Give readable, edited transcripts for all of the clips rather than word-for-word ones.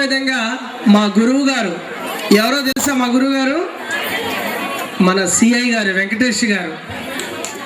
విధంగా మా గురువు గారు ఎవరో తెలుసా? మా గురువు గారు మన సిఐ గారు వెంకటేష్ గారు.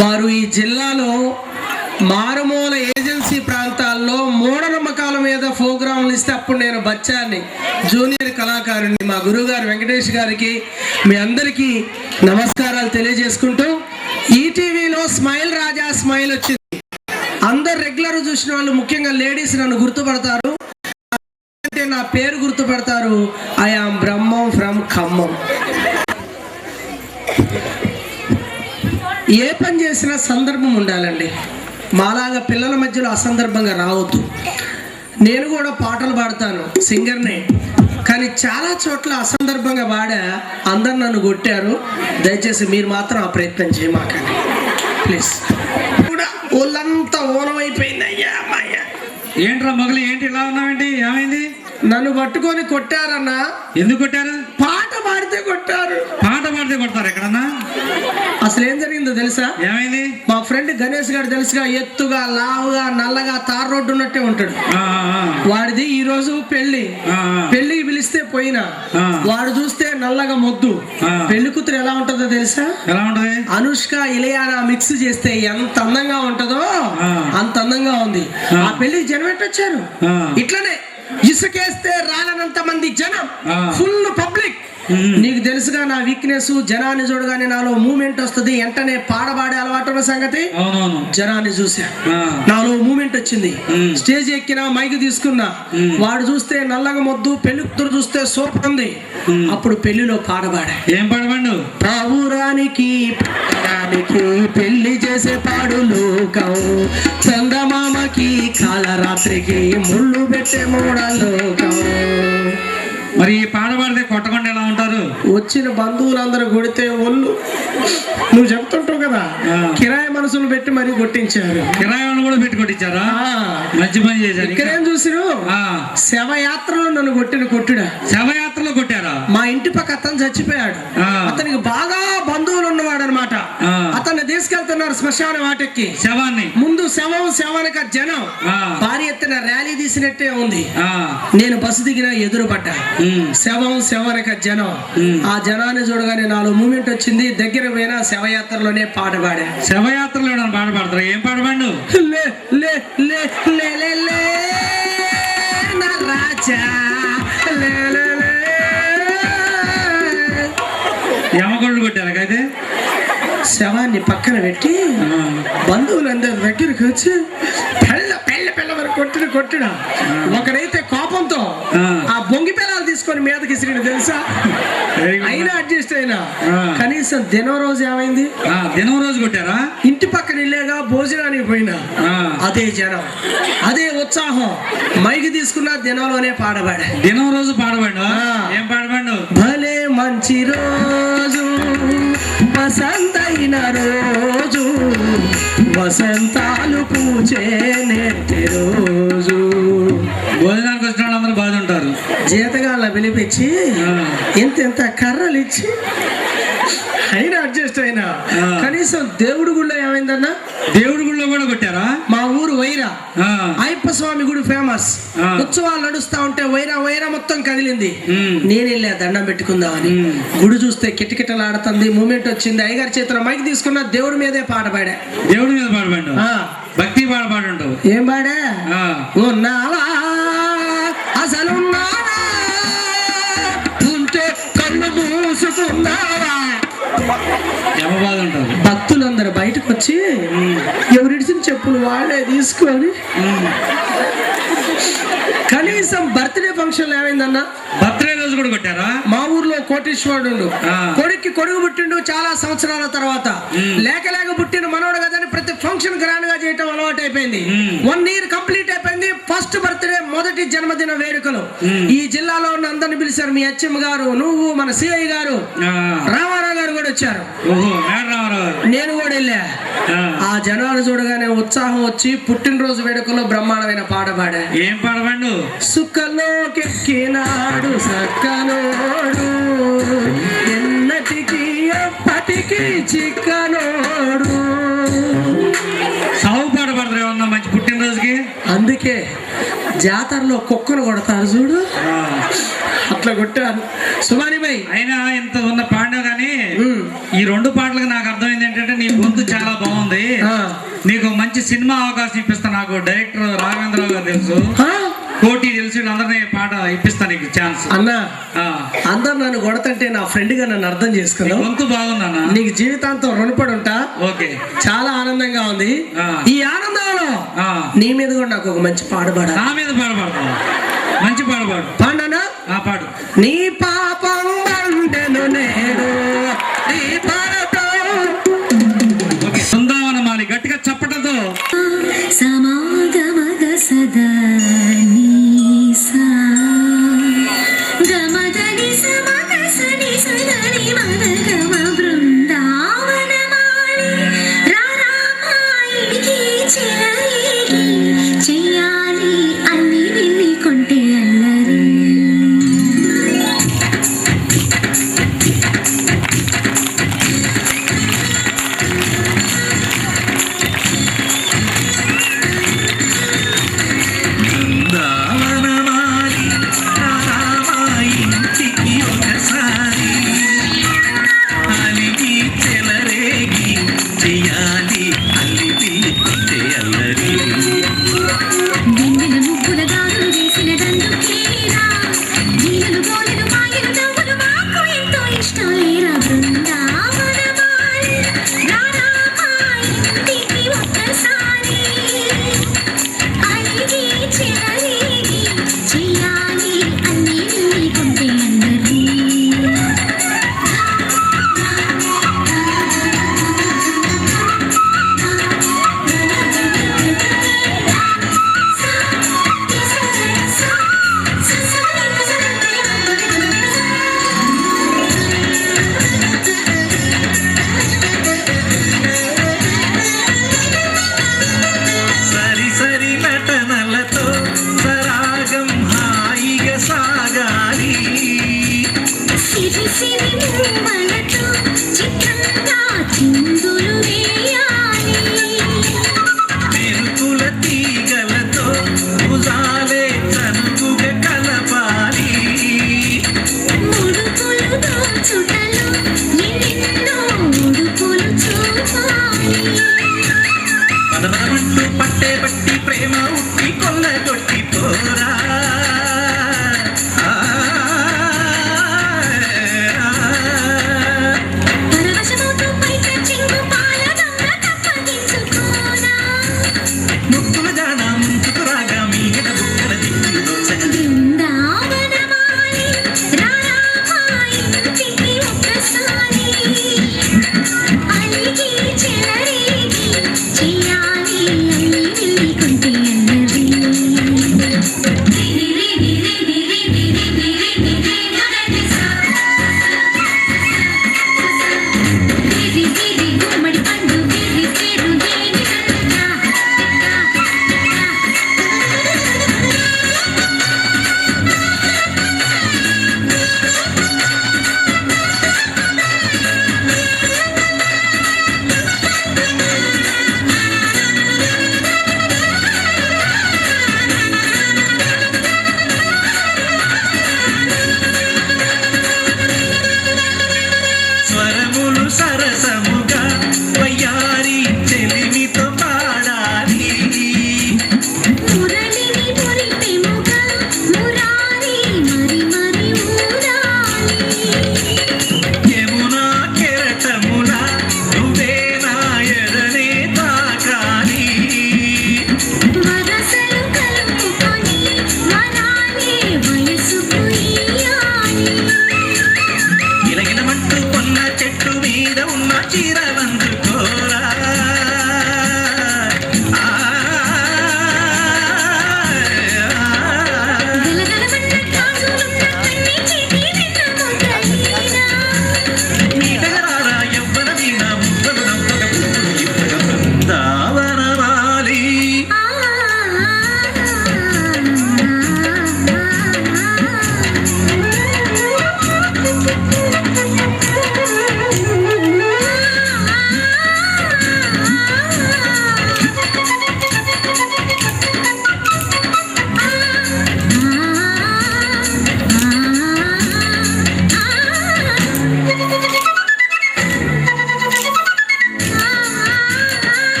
వారు ఈ జిల్లాలో మారుమూల ఏజెన్సీ ప్రాంతాల్లో మూఢనమ్మకాల మీద ప్రోగ్రాంలు ఇస్తే అప్పుడు నేను బచ్చాన్ని జూనియర్ కళాకారుని మా గురువు గారు వెంకటేష్ గారికి మీ అందరికీ నమస్కారాలు తెలియజేసుకుంటూ, ఈటీవీలో స్మైల్ రాజా స్మైల్ వచ్చింది. అందరు రెగ్యులర్ చూసిన వాళ్ళు ముఖ్యంగా లేడీస్ నన్ను గుర్తుపడతారు, అంటే నా పేరు గుర్తుపడతారు. I am Brahmam from Khammam. ఏ పని చేసినా సందర్భం ఉండాలండి. మాలాగా పిల్లల మధ్యలో అసందర్భంగా రావద్దు. నేను కూడా పాటలు పాడతాను, సింగర్నే, కానీ చాలా చోట్ల అసందర్భంగా పాడా అందరు నన్ను కొట్టారు. దయచేసి మీరు మాత్రం ఆ ప్రయత్నం చేయమాకండి ప్లీజ్. కూడా ఒళ్ళంతా ఓనమైపోయింది. అయ్యా అమ్మాయ్య, ఏంట్రా మొగలు, ఏంటి ఇలా ఉన్నావేంటి? ఏమైంది? నన్ను పట్టుకొని కొట్టారన్నా. ఎందుకు కొట్టారు? పాట పాడితే కొట్టారు. పాట పాడితే కొడతారు ఎక్కడన్నా? అసలు ఏం జరిగిందో తెలుసా? ఏమైంది? మా ఫ్రెండ్ గణేష్ గారు తెలుసుగా, ఎత్తుగా లావుగా నల్లగా తార్ రోడ్డు ఉన్నట్టే ఉంటాడు. వాడిది ఈ రోజు పెళ్లికి పిలిస్తే పోయినా, వాడు చూస్తే నల్లగా మొద్దు. పెళ్లి కూతురు ఎలా ఉంటుందో తెలుసా? ఎలా ఉంటది? అనుష్క ఇలియానా మిక్స్ చేస్తే ఎంత అందంగా ఉంటుందో అంత అందంగా ఉంది. ఆ పెళ్లికి జనం ఎట్టొచ్చారు, ఇట్లనే ఇసుకేస్తే రాలనంత మంది జనం, ఫుల్ పబ్లిక్. నీకు తెలుసుగా నా వీక్నెస్, జనాన్ని చూడగానే నాలో మూమెంట్ వస్తుంది. వెంటనే పాడబాడే అలవాటు ఉన్న సంగతి. జనాన్ని చూసా, నాలో మూమెంట్ వచ్చింది. స్టేజ్ ఎక్కినా, మైక్ తీసుకున్నా. వాడు చూస్తే నల్లగా మొద్దు, పెళ్లి కూతురు చూస్తే సూపర్ ఉంది. అప్పుడు పెళ్లిలో పాడబాడా. ఏం పాడబాడు? పావురానికి పెళ్లి చేసే పాడు లోకం, చందమామకి కాలరాత్రికి ముళ్ళు పెట్టే మూడలోకం. మరి ఈ పాట పాడితే కొట్టకుండా ఎలా ఉంటారు? వచ్చిన బంధువులందరూ కొడితే ఒళ్ళు, నువ్వు చెప్తుంటావు కదా, కిరాయి మనసులు పెట్టి మరీ కొట్టించారు. కిరాయి కూడా పెట్టి కొట్టించారా? మంచి పని చేశారు. ఇక్కడేం చూసిరు, శవయాత్రలో నన్ను కొట్టుడా. శవయాత్రలో కొట్టారా? మా ఇంటి పక్క అతను చచ్చిపోయాడు. అతనికి బాగా బంధువులు ఉన్నవాడు అనమాట. అతన్ని తీసుకెళ్తున్నారు శ్మశాన వాటికి. శవాన్ని ముందు శవానికి జనం భారీ ఎత్తున ర్యాలీ తీసినట్టే ఉంది. నేను బస్సు దిగిన ఎదురు పడ్డా. శవానికి జనం. ఆ జనాన్ని చూడగానే నాలో మూమెంట్ వచ్చింది. దగ్గర పోయినా శవయాత్రలోనే పాట పాడా. శవయాత్రలో పాట పాడతారు? ఏం పాట పాడు? లే లే లే లే లే లే నా రాజా లే లే లే. యమగొండ కొట్టారు అయితే. శవాన్ని పక్కన పెట్టి బంధువులందరి దగ్గరికి వచ్చి పెళ్ళ వరకు కొట్టుడా. ఒకడైతే కోపంతో ఆ బొంగి పిల్లలు తీసుకొని మీదకి ఇసిరిడు తెలుసా. అయినా అడ్జస్ట్ అయినా. కనీసం దినం రోజు ఏమైంది? దినం రోజు కొట్టారా? ఇంటి పక్కన ఇల్లేగా భోజనానికి పోయినా అదే జనం, అదే ఉత్సాహం. మైకి తీసుకున్నా దినంలోనే పాడబాడా. దినం రోజు పాడబాడు? ఏం పాడబాడు? భలే మంచి రోజు, వసంతైన రోజు, వసంతాలు పూచే నేటి రోజు. భోజనానికి వచ్చిన వాళ్ళందరూ బాగుంటారు. జీతగాళ్ళ పిలిపించి ఎంత కర్రలు ఇచ్చి అయినా అడ్జస్ట్ అయినా. కనీసం దేవుడి గుళ్ళో ఏమైందన్నా? దేవుడి గుళ్ళో కూడా కొట్టారా? మా ఊరు వైరా అయ్యప్ప స్వామి గుడి ఫేమస్. ఉత్సవాలు నడుస్తా ఉంటే వైరా మొత్తం కదిలింది. నేను వెళ్ళా దండం పెట్టుకుందామని. గుడి చూస్తే కిటకిటలాడుతుంది. మూమెంట్ వచ్చింది. అయ్యగారి చేతిలో మైక్ తీసుకున్నా, దేవుడి మీదే పాట పాడా. దేవుడి మీద పాడబాడు? భక్తి పాట పాడుంటావు. ఏం పాడా? ఉన్నావా అసలు ఉంటే కళ్ళు మూసుకున్నావా. భక్తులందరూ బయటకు వచ్చి ఎవరిడిసిన చెప్పులు వాళ్ళే తీసుకొని. కనీసం బర్త్డే ఫంక్షన్ ఏమైందన్నా? బర్త్డే రోజు కూడా కొట్టారా? మా ఊర్లో కోటీశ్వరుడు కొడుక్కి కొడుకు పుట్టిండు చాలా సంవత్సరాల తర్వాత. లేక పుట్టిన మనోడు కదని ప్రతి ఫంక్షన్ గ్రాండ్ గా చేయటం అలవాటు అయిపోయింది. 1 year కంప్లీట్ అయిపోయింది. ఫస్ట్ బర్త్డే, మొదటి జన్మదిన వేడుకలు ఈ జిల్లాలో ఉన్న అందరిని పిలిచారు. మీ హెచ్ఎం గారు, నువ్వు, మన సిఐ గారు, రామారావు గారు కూడా వచ్చారు. నేను కూడా వెళ్ళా. ఆ జనాలు చూడగానే ఉత్సాహం వచ్చి పుట్టినరోజు వేడుకలో బ్రహ్మాండమైన పాట పాడా. ఏం పాడబాడు? సుఖలోకెక్కినాడు సక్కనోడు, ఎన్నటికి ఎప్పటికీ చిక్కనోడు. సాగు పాట పాడతారు ఏమన్నా మంచి పుట్టినరోజుకి? అందుకే జాతరలో కుక్కను కొడతారు చూడు, కొట్టారు. సుమానిబాయ్ అయినా ఇంత ఉన్న పాడినావు కానీ ఈ 2 పాటలకు నాకు అర్థమైంది ఏంటంటే నీ గొంతు చాలా బాగుంది. నీకు మంచి సినిమా అవకాశం ఇప్పిస్తా. నాకు డైరెక్టర్ రాఘవేంద్రరావు గారు తెలుసు, కోటి తెలుసు, వీళ్ళందరినీ పాట ఇప్పిస్తా నీకు ఛాన్స్. అన్నా అందరు నన్ను కొడతంటే నా ఫ్రెండ్ గా నన్ను అర్థం చేసుకున్నావు. గొంతు బాగుందన్న, నీకు జీవితాంతం రుణపడి ఉంటా. ఓకే, చాలా ఆనందంగా ఉంది. ఈ ఆనందంలో నీ మీద కూడా నాకు ఒక మంచి పాడుపాడు. నా మీద పాడబడతావు, మంచి పాడబాడు. పాడానా? పాడు. నీ పాపం బండెను నేడు నీ పాడతో. ఓకే, బృందావన మాలి గట్టిగా చప్పటతో. సమాగమగ సదా గమదని సమగ సని సదని మగమ బృందావనమాలి రారామాయికి చెలరేగి చెయ్యాలి అల్లి విల్లి కొంటే అల్లరి. దిన్నెల ముగ్గుల దారులు వేసిన దండుకేరా జీలలు గోలెలు మాయలు నవ్వులు మాకు ఎంతో ఇష్టం లేరా. బృందావనమాలి రారామాయింటికి ఒక్కసారి అలిగి చెలరేగి చెయ్యాలి అన్ని విల్లి కొంటే అందరి. సరి సరి నటనలతో సరాగం హాయిగా సాగాలి. సిరి సిరి మువ్వలతో చిత్రంగా చిందులు వేయాలి. మెరుపుల తీగలతో భుజాలే చనువుగా కలపాలి. ముడుపులు దోచుటలో ఎన్నెన్నో ఉడుపులు చూపాలి. పదమంటూ పట్టే పట్టి ప్రేమ ఉట్టి కొల్లగొట్టి పోరా. ఆ, ఆ, ఆ.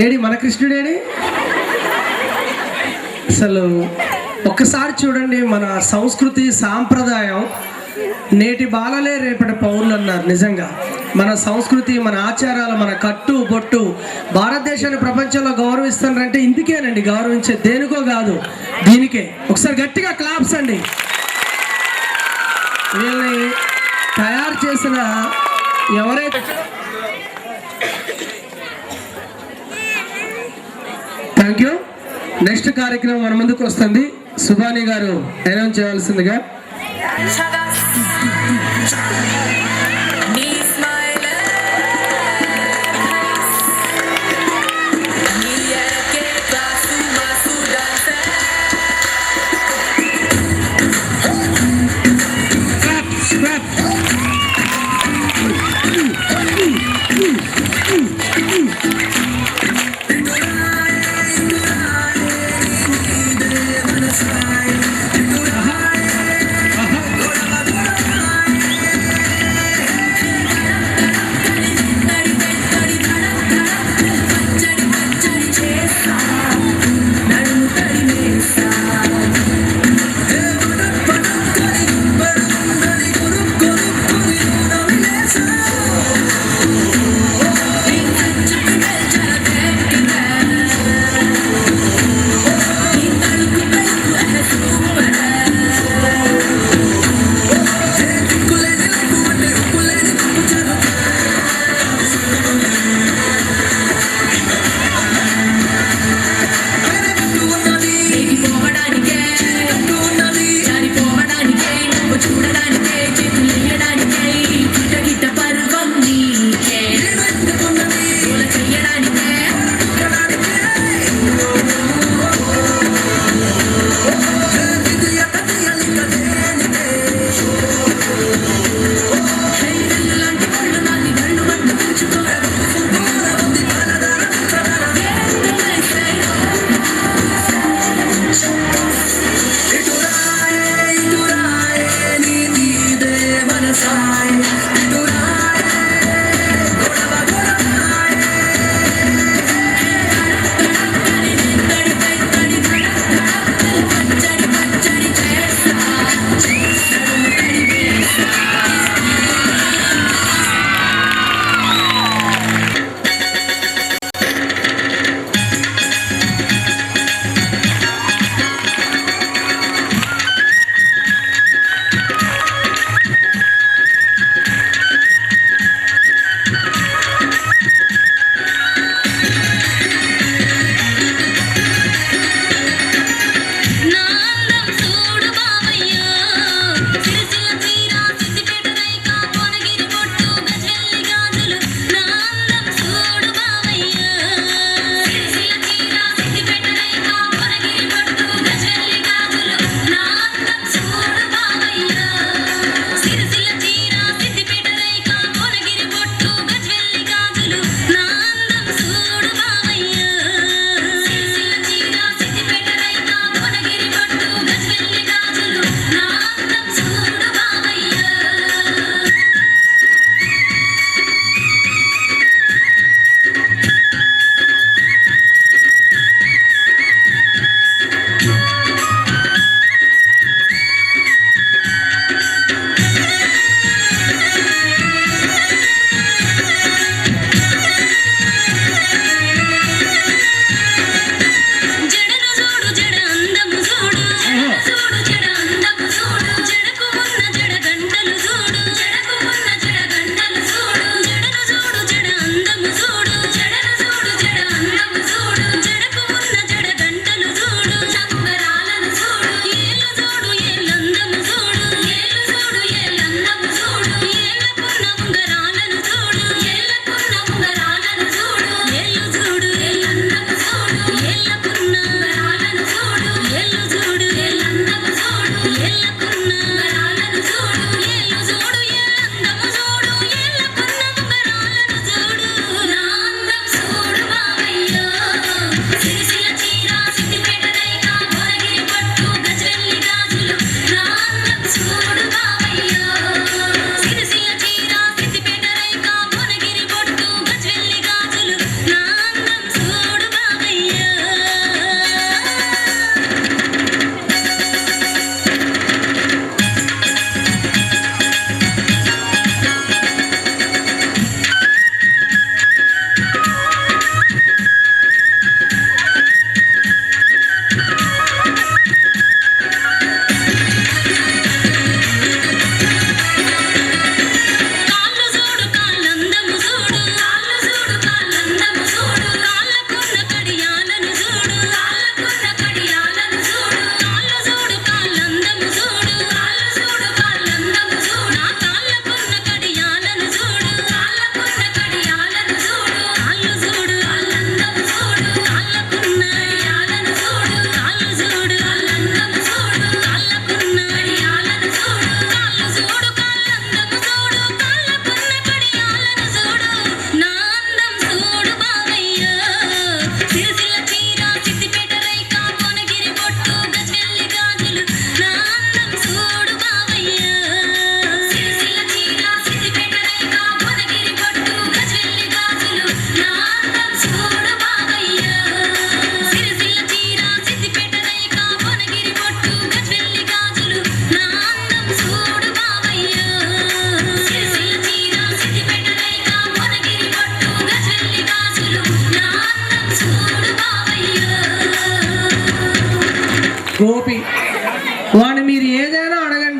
ఏడి మన కృష్ణుడేడి? అసలు ఒక్కసారి చూడండి, మన సంస్కృతి సాంప్రదాయం నేటి బాలలే రేపటి పౌరులు అన్నారు. నిజంగా మన సంస్కృతి, మన ఆచారాలు, మన కట్టు బొట్టు భారతదేశాన్ని ప్రపంచంలో గౌరవిస్తారంటే ఇందుకేనండి గౌరవించే, దేనికో కాదు, దీనికే. ఒకసారి గట్టిగా క్లాప్స్ అండి. వీళ్ళని తయారు చేసిన ఎవరైతే, థ్యాంక్ యూ. నెక్స్ట్ కార్యక్రమం మన ముందుకు వస్తుంది. సుభాని గారు అనౌన్స్ చేయాల్సిందిగా.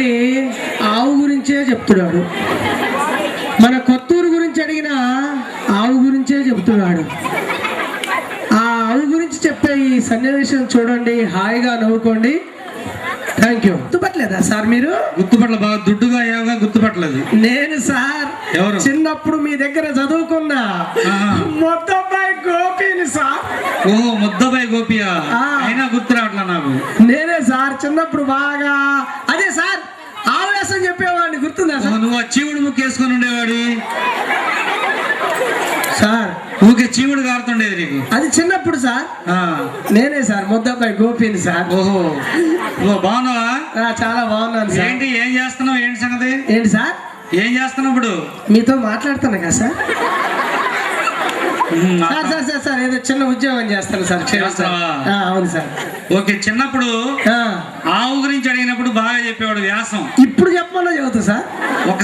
చూడండి ఆవు గురించే చెప్తున్నాడు. మన కొత్తూరు గురించి అడిగిన ఆవు గురించే చెప్తున్నాడు. ఆ ఆవు గురించి చెప్పే ఈ సన్నివేశం చూడండి, హాయిగా నవ్వుకోండి. Thank you. గుర్తుపట్టలేదా సార్ మీరు? గుర్తుపట్ల బాగా దుడ్డుగా అయ్యావుగా, గుర్తుపట్టలేదు. నేను సార్ ఎవరు? చిన్నప్పుడు మీ దగ్గర చదువుకున్నా ఆహా. మొత్తపై గోపిని సార్. ఓహో, ముద్దబాయి గోపియా? ఆ. అయినా గుర్తు రావట్లా నాకు. నేనే సార్ చిన్నప్పుడు బాగా అదే సార్ ఆవేశం చెప్పేవాడిని, గుర్తుందా ఓహో, సార్? నువ్వు ఆ చీవుడు ముక్కు వేసుకొని ఉండేవాడి. సార్ ఊకే చీవుడు కారుతుండేది నీకు. అది చిన్నప్పుడు సార్. ఆ. నేనే సార్ ముద్దపై గోపిని సార్. ఓహో, నువ్వు బాగున్నావా? చాలా బాగున్నాను సార్. ఏంటి, ఏం చేస్తున్నావు? ఏంటి సంగతి? ఏంటి సార్? ఏం చేస్తున్నావు ఇప్పుడు? మీతో మాట్లాడుతున్నా కదా sir. Sir sir sir sir ఏదో చిన్న ఉద్యోగం చేస్తాను సార్. చేస్తావా? అవును సార్. ఓకే, చిన్నప్పుడు ఆ, ఆవు గురించి అడిగినప్పుడు బాగా చెప్పేవాడు వ్యాసం. ఇప్పుడు చెప్పమన్నా చదువుతా సార్. ఒక